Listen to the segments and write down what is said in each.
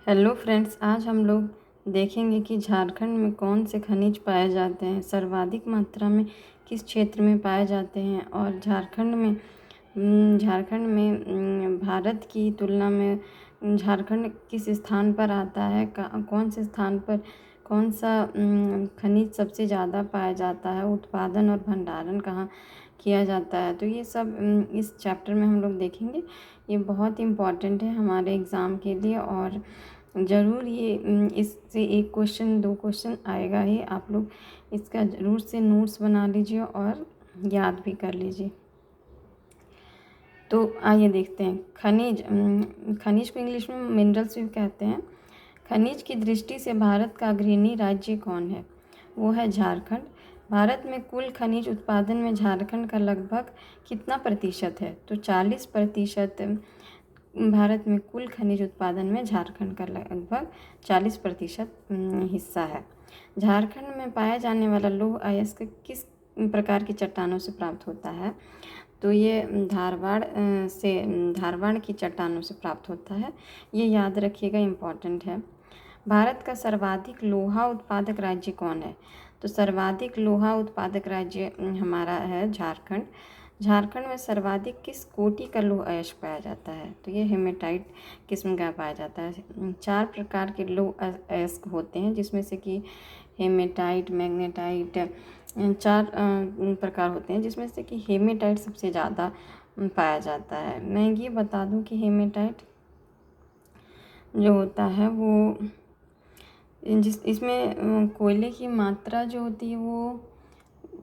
Hello friends, आज हम लोग देखेंगे कि झारखंड में कौन से खनिज पाए जाते हैं, सर्वाधिक मात्रा में किस क्षेत्र में पाए जाते हैं और झारखंड में भारत की तुलना में झारखंड किस स्थान पर आता है, कौन से स्थान पर कौन सा खनिज सबसे ज़्यादा पाया जाता है, उत्पादन और भंडारण कहाँ किया जाता है। तो ये सब इस चैप्टर में हम लोग देखेंगे। ये बहुत इम्पॉर्टेंट है हमारे एग्ज़ाम के लिए और ज़रूर ये इससे एक क्वेश्चन 2 क्वेश्चन आएगा ही। आप लोग इसका ज़रूर से नोट्स बना लीजिए और याद भी कर लीजिए। तो आइए देखते हैं। खनिज को इंग्लिश में मिनरल्स भी कहते हैं। खनिज की दृष्टि से भारत का अग्रणी राज्य कौन है? वो है झारखंड। भारत में कुल खनिज उत्पादन में झारखंड का लगभग कितना प्रतिशत है? तो 40% भारत में कुल खनिज उत्पादन में झारखंड का लगभग 40% हिस्सा है। झारखंड में पाया जाने वाला लौह अयस्क किस प्रकार की चट्टानों से प्राप्त होता है? तो ये धारवाड़ की चट्टानों से प्राप्त होता है। ये याद रखिएगा, इम्पॉर्टेंट है। भारत का सर्वाधिक लोहा उत्पादक राज्य कौन है? तो सर्वाधिक लोहा उत्पादक राज्य हमारा है झारखंड। झारखंड में सर्वाधिक किस कोटि का लौह अयस्क पाया जाता है? तो ये हेमेटाइट किस्म का पाया जाता है। 4 प्रकार के लौह अयस्क होते हैं, जिसमें से कि हेमेटाइट, मैग्नेटाइट, 4 प्रकार होते हैं, जिसमें से कि हेमेटाइट सबसे ज़्यादा पाया जाता है। मैं ये बता दूं कि हेमेटाइट जो होता है वो इसमें कोयले की मात्रा जो होती है वो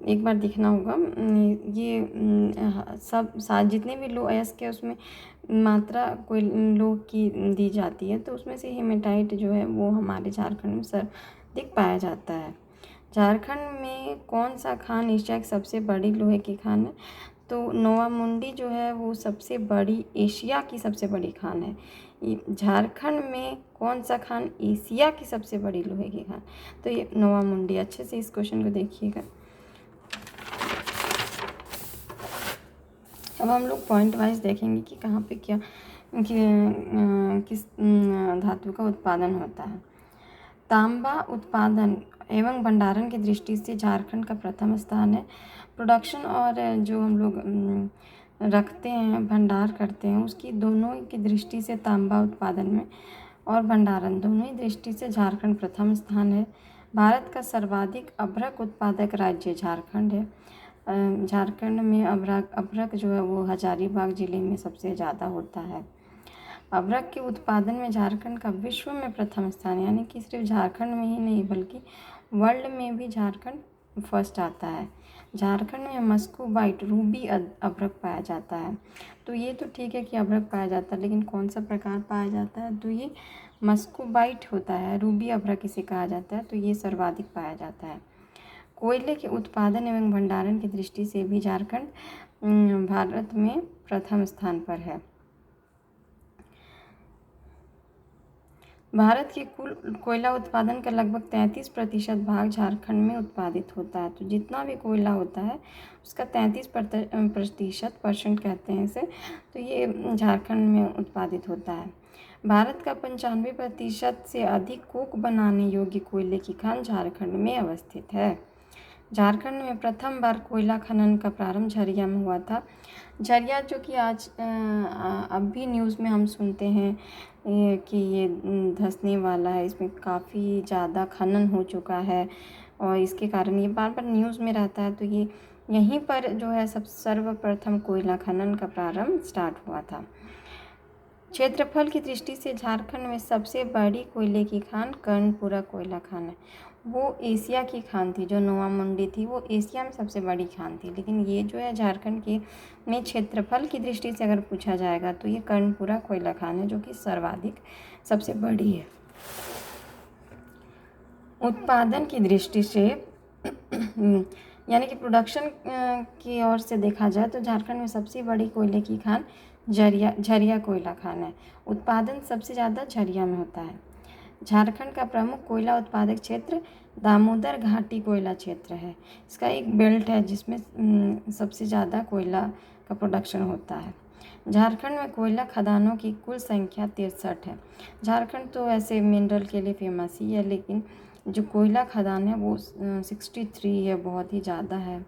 एक बार देखना होगा। ये सब जितने भी लौह अयस्क है उसमें मात्रा कोई लौह की दी जाती है, तो उसमें से हेमेटाइट जो है वो हमारे झारखंड में सर्वाधिक पाया जाता है। झारखंड में कौन सा खान एशिया की सबसे बड़ी लोहे की खान है? तो नोवामुंडी जो है वो सबसे बड़ी एशिया की सबसे बड़ी खान है। झारखंड में कौन सा खान एशिया की सबसे बड़ी लोहे की खान? तो ये नोवामुंडी। अच्छे से इस क्वेश्चन को देखिएगा। अब हम लोग पॉइंट वाइज देखेंगे कि कहाँ पे क्या किस धातु का उत्पादन होता है। तांबा उत्पादन एवं भंडारण की दृष्टि से झारखंड का प्रथम स्थान है। प्रोडक्शन और जो हम लोग रखते हैं, भंडार करते हैं, उसकी दोनों की दृष्टि से तांबा उत्पादन में और भंडारण दोनों ही दृष्टि से झारखंड प्रथम स्थान है। भारत का सर्वाधिक अभ्रक उत्पादक राज्य झारखंड है। झारखंड में अभ्रक जो है वो हजारीबाग ज़िले में सबसे ज़्यादा होता है। अभ्रक के उत्पादन में झारखंड का विश्व में प्रथम स्थान, यानी कि सिर्फ झारखंड में ही नहीं बल्कि वर्ल्ड में भी झारखंड फर्स्ट आता है। झारखंड में मस्कोबाइट रूबी अभ्रक पाया जाता है। तो ये तो ठीक है कि अभ्रक पाया जाता है, लेकिन कौन सा प्रकार पाया जाता है? तो ये मस्कोबाइट होता है, रूबी अभ्रक इसे कहा जाता है। तो ये सर्वाधिक पाया जाता है। कोयले के उत्पादन एवं भंडारण की दृष्टि से भी झारखंड भारत में प्रथम स्थान पर है। भारत के कुल कोयला उत्पादन का लगभग 33% भाग झारखंड में उत्पादित होता है। तो जितना भी कोयला होता है उसका 33% कहते हैं इसे, तो ये झारखंड में उत्पादित होता है। भारत का 95% से अधिक कोक बनाने योग्य कोयले की खान झारखंड में अवस्थित है। झारखंड में प्रथम बार कोयला खनन का प्रारंभ झरिया में हुआ था। झरिया जो कि आज अब भी न्यूज़ में हम सुनते हैं कि ये धंसने वाला है, इसमें काफ़ी ज़्यादा खनन हो चुका है और इसके कारण ये बार बार न्यूज़ में रहता है। तो ये यहीं पर जो है सर्वप्रथम कोयला खनन का प्रारंभ स्टार्ट हुआ था। क्षेत्रफल की दृष्टि से झारखंड में सबसे बड़ी कोयले की खान कर्णपुरा कोयला खान है। वो एशिया की खान थी, जो नोवामुंडी थी वो एशिया में सबसे बड़ी खान थी, लेकिन ये जो है झारखंड के में क्षेत्रफल की दृष्टि से अगर पूछा जाएगा तो ये कर्णपुरा कोयला खान है, जो कि सर्वाधिक सबसे बड़ी है। उत्पादन की दृष्टि से यानी कि प्रोडक्शन की ओर से देखा जाए तो झारखंड में सबसे बड़ी कोयले की खान झरिया कोयला खान है। उत्पादन सबसे ज़्यादा झरिया में होता है। झारखंड का प्रमुख कोयला उत्पादक क्षेत्र दामोदर घाटी कोयला क्षेत्र है। इसका एक बेल्ट है जिसमें सबसे ज़्यादा कोयला का प्रोडक्शन होता है। झारखंड में कोयला खदानों की कुल संख्या 63 है। झारखंड तो ऐसे मिनरल के लिए फेमस ही है, लेकिन जो कोयला खदान है वो 63 है, बहुत ही ज़्यादा है।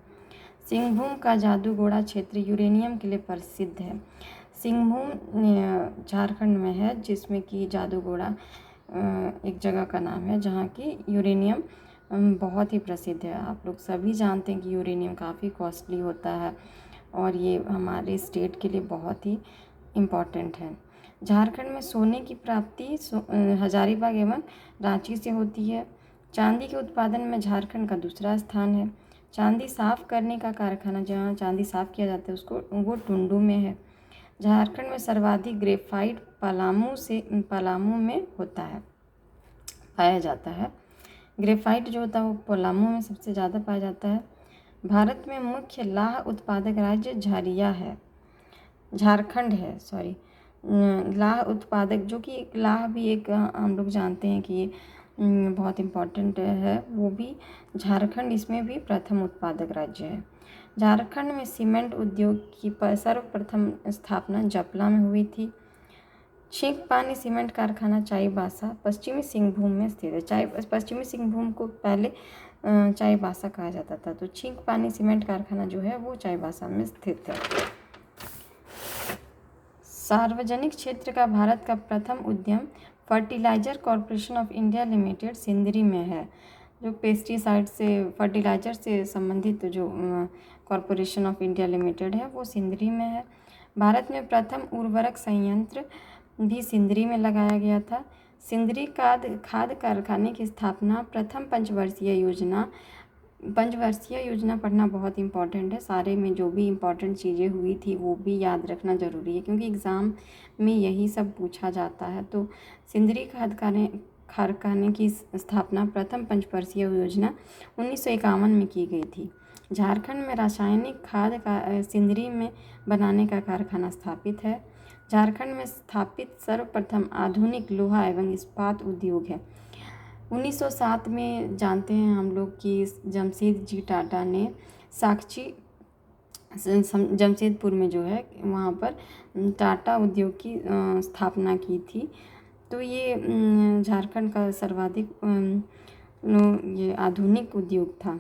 सिंहभूम का जादूगोड़ा क्षेत्र यूरेनियम के लिए प्रसिद्ध है। सिंहभूम झारखंड में है, जिसमें कि जादूगोड़ा एक जगह का नाम है, जहाँ की यूरेनियम बहुत ही प्रसिद्ध है। आप लोग सभी जानते हैं कि यूरेनियम काफ़ी कॉस्टली होता है और ये हमारे स्टेट के लिए बहुत ही इम्पॉर्टेंट है। झारखंड में सोने की प्राप्ति हजारीबाग एवं रांची से होती है। चांदी के उत्पादन में झारखंड का दूसरा स्थान है। चांदी साफ करने का कारखाना, जहाँ चांदी साफ किया जाता है उसको, वो टुंडू में है। झारखंड में सर्वाधिक ग्रेफाइट पलामू में होता है, पाया जाता है। ग्रेफाइट जो होता है वो पलामू में सबसे ज़्यादा पाया जाता है। भारत में मुख्य लाह उत्पादक राज्य झारखंड है, सॉरी। लाह उत्पादक, जो कि लाह भी एक हम लोग जानते हैं कि ये बहुत इम्पॉर्टेंट है, वो भी झारखंड इसमें भी प्रथम उत्पादक राज्य है। झारखंड में सीमेंट उद्योग की सर्वप्रथम स्थापना जपला में हुई थी। छिंकपानी सीमेंट कारखाना चाईबासा पश्चिमी सिंहभूम में स्थित है। पश्चिमी सिंहभूम को पहले चाईबासा कहा जाता था, तो छिंकपानी सीमेंट कारखाना जो है वो चाईबासा में स्थित है। सार्वजनिक क्षेत्र का भारत का प्रथम उद्यम Fertilizer Corporation of India Limited Sindri में है। जो पेस्टिसाइड से, फर्टिलाइजर से संबंधित जो कॉरपोरेशन ऑफ इंडिया लिमिटेड है वो सिंदरी में है। भारत में प्रथम उर्वरक संयंत्र भी सिंदरी में लगाया गया था। सिंदरी खाद कारखाने की स्थापना प्रथम पंचवर्षीय योजना पढ़ना बहुत इंपॉर्टेंट है। सारे में जो भी इम्पॉर्टेंट चीज़ें हुई थी वो भी याद रखना ज़रूरी है, क्योंकि एग्ज़ाम में यही सब पूछा जाता है। तो सिंदरी कारखाने की स्थापना प्रथम पंचवर्षीय योजना 1951 में की गई थी। झारखंड में रासायनिक खाद का सिंदरी में बनाने का कारखाना स्थापित है। झारखंड में स्थापित सर्वप्रथम आधुनिक लोहा एवं इस्पात उद्योग है। 1907 में जानते हैं हम लोग कि जमशेदजी टाटा ने साक्षी जमशेदपुर में जो है वहाँ पर टाटा उद्योग की स्थापना की थी। तो ये झारखंड का सर्वाधिक ये आधुनिक उद्योग था।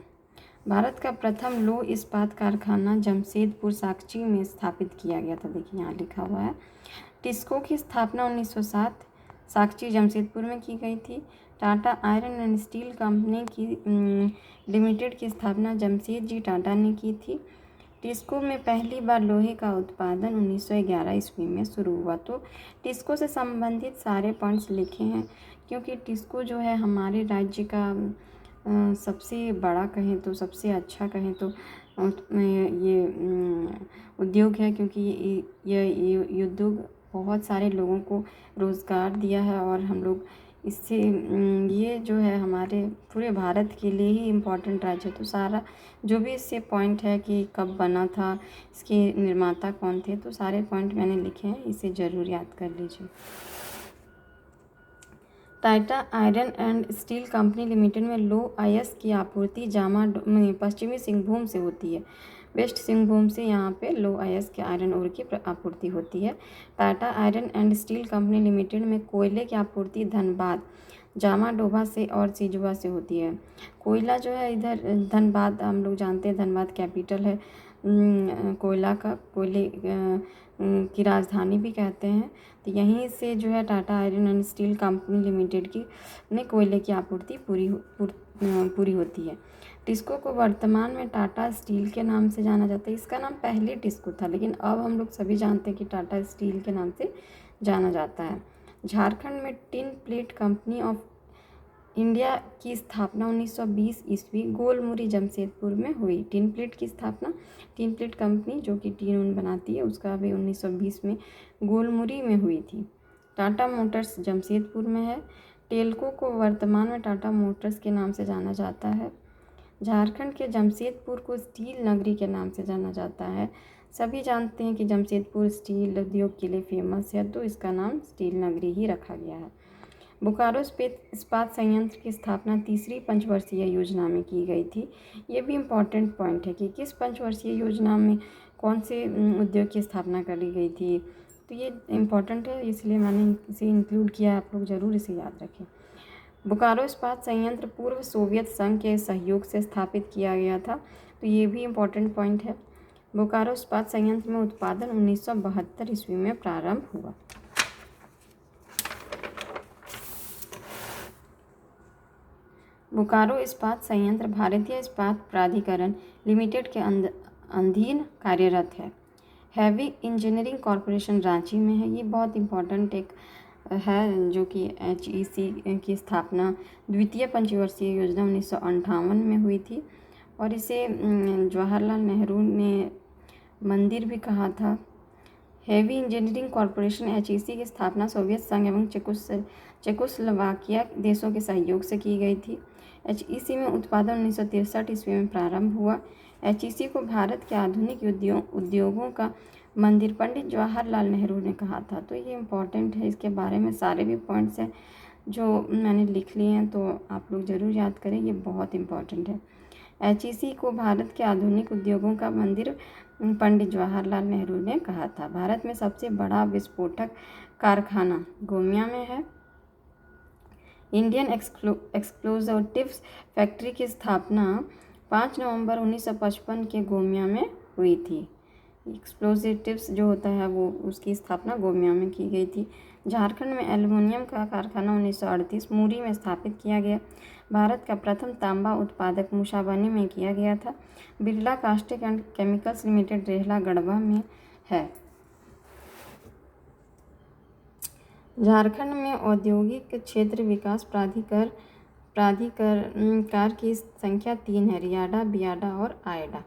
भारत का प्रथम लौह इस्पात कारखाना जमशेदपुर साक्षी में स्थापित किया गया था। देखिए यहाँ लिखा हुआ है। टिस्को की स्थापना 1907 साक्षी जमशेदपुर में की गई थी। Tata iron and steel company की लिमिटेड की स्थापना जमशेदजी टाटा ने की थी। टिस्को में पहली बार लोहे का उत्पादन 1911 ईस्वी में शुरू हुआ। तो टिस्को से संबंधित सारे पॉइंट्स लिखे हैं, क्योंकि टिस्को जो है हमारे राज्य का सबसे बड़ा कहें तो, सबसे अच्छा कहें तो ये उद्योग है, क्योंकि ये उद्योग बहुत सारे लोगों को रोज़गार दिया है और हम लोग इससे ये जो है हमारे पूरे भारत के लिए ही इम्पोर्टेंट राज्य है। तो सारा जो भी इससे पॉइंट है कि कब बना था, इसके निर्माता कौन थे, तो सारे पॉइंट मैंने लिखे हैं, इसे ज़रूर याद कर लीजिए। Tata iron and steel company limited में लो आयस की आपूर्ति पश्चिमी सिंहभूम से होती है। वेस्ट सिंहभूम से यहाँ पे लो आयस के आयरन ओर की आपूर्ति होती है। Tata iron and steel company limited में कोयले की आपूर्ति धनबाद, जामाडोभा से और सिजुआ से होती है। कोयला जो है इधर धनबाद, हम लोग जानते हैं धनबाद कैपिटल है कोयला का, कोयले की राजधानी भी कहते हैं। तो यहीं से जो है Tata iron and steel company limited की कोयले की आपूर्ति पूरी होती है। टिस्को को वर्तमान में टाटा स्टील के नाम से जाना जाता है। इसका नाम पहले टिस्को था, लेकिन अब हम लोग सभी जानते हैं कि टाटा स्टील के नाम से जाना जाता है। झारखंड में tin plate company of India की स्थापना 1920 ईस्वी गोलमुरी जमशेदपुर में हुई। टिन प्लेट की स्थापना, टिन प्लेट कंपनी जो कि टीन ऊन बनाती है, उसका भी 1920 में गोलमुरी में हुई थी। टाटा मोटर्स जमशेदपुर में है। टेल्को को वर्तमान में टाटा मोटर्स के नाम से जाना जाता है। झारखंड के जमशेदपुर को स्टील नगरी के नाम से जाना जाता है। सभी जानते हैं कि जमशेदपुर स्टील उद्योग के लिए फेमस है, तो इसका नाम स्टील नगरी ही रखा गया है। बोकारो इस्पात संयंत्र की स्थापना तीसरी पंचवर्षीय योजना में की गई थी। ये भी इम्पॉर्टेंट पॉइंट है कि किस पंचवर्षीय योजना में कौन से उद्योग की स्थापना करी गई थी। तो ये इम्पॉर्टेंट है, इसलिए मैंने इसे इंक्लूड किया, आप लोग ज़रूर इसे याद रखें। बोकारो इस्पात संयंत्र पूर्व सोवियत संघ के सहयोग से स्थापित किया गया था, तो ये भी इम्पॉर्टेंट पॉइंट है। बोकारो इस्पात संयंत्र में उत्पादन 1972 ईस्वी में प्रारंभ हुआ। बोकारो इस्पात संयंत्र भारतीय इस्पात प्राधिकरण लिमिटेड के अधीन कार्यरत है। हैवी इंजीनियरिंग कॉरपोरेशन रांची में है। ये बहुत इम्पोर्टेंट एक है, जो कि HEC की स्थापना द्वितीय पंचवर्षीय योजना 1958 में हुई थी, और इसे जवाहरलाल नेहरू ने मंदिर भी कहा था। हैवी इंजीनियरिंग कॉरपोरेशन HEC की स्थापना सोवियत संघ एवं चेकोस्लोवाकिया देशों के सहयोग से की गई थी। HEC में उत्पादन 1963 ईस्वी में प्रारंभ हुआ। HEC को भारत के आधुनिक उद्योगों का मंदिर पंडित जवाहरलाल नेहरू ने कहा था। तो ये इम्पोर्टेंट है, इसके बारे में सारे भी पॉइंट्स हैं जो मैंने लिख लिए हैं, तो आप लोग ज़रूर याद करें, ये बहुत इम्पोर्टेंट है। HEC को भारत के आधुनिक उद्योगों का मंदिर पंडित जवाहरलाल नेहरू ने कहा था। भारत में सबसे बड़ा विस्फोटक कारखाना गोमिया में है। इंडियन एक्सप्लोजिव्स फैक्ट्री की स्थापना 5 नवंबर 1955 के गोमिया में हुई थी। एक्सप्लोजिव्स जो होता है वो, उसकी स्थापना गोमिया में की गई थी। झारखंड में एल्युमिनियम का कारखाना 1938 मुरी में स्थापित किया गया। भारत का प्रथम तांबा उत्पादक मुसाबनी में किया गया था। Birla caustic and chemicals limited Rihla Garhwa में है। झारखंड में औद्योगिक क्षेत्र विकास प्राधिकार की संख्या 3 है, रियाडा, बियाडा और आयडा।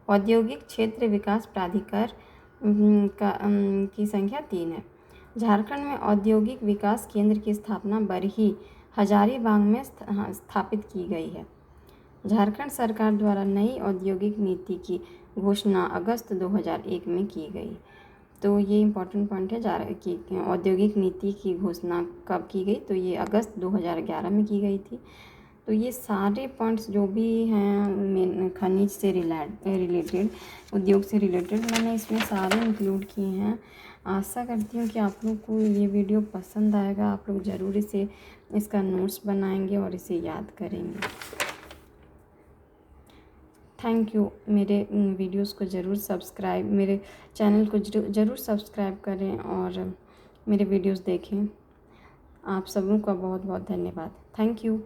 औद्योगिक क्षेत्र विकास प्राधिकार की संख्या 3 है। झारखंड में औद्योगिक विकास केंद्र की स्थापना बरही हजारीबाग में स्थापित की गई है। झारखंड सरकार द्वारा नई औद्योगिक नीति की घोषणा अगस्त 2001 में की गई। तो ये इम्पोर्टेंट पॉइंट है कि औद्योगिक नीति की घोषणा कब की गई, तो ये अगस्त 2011 में की गई थी। तो ये सारे पॉइंट्स जो भी हैं खनिज से रिलेटेड, उद्योग से रिलेटेड, मैंने इसमें सारे इंक्लूड किए हैं। आशा करती हूँ कि आप लोग को ये वीडियो पसंद आएगा। आप लोग ज़रूर इसका नोट्स बनाएंगे और इसे याद करेंगे। Thank you. मेरे वीडियोस को ज़रूर सब्सक्राइब, मेरे चैनल को ज़रूर सब्सक्राइब करें और मेरे वीडियोस देखें। आप सबों का बहुत बहुत धन्यवाद। Thank you.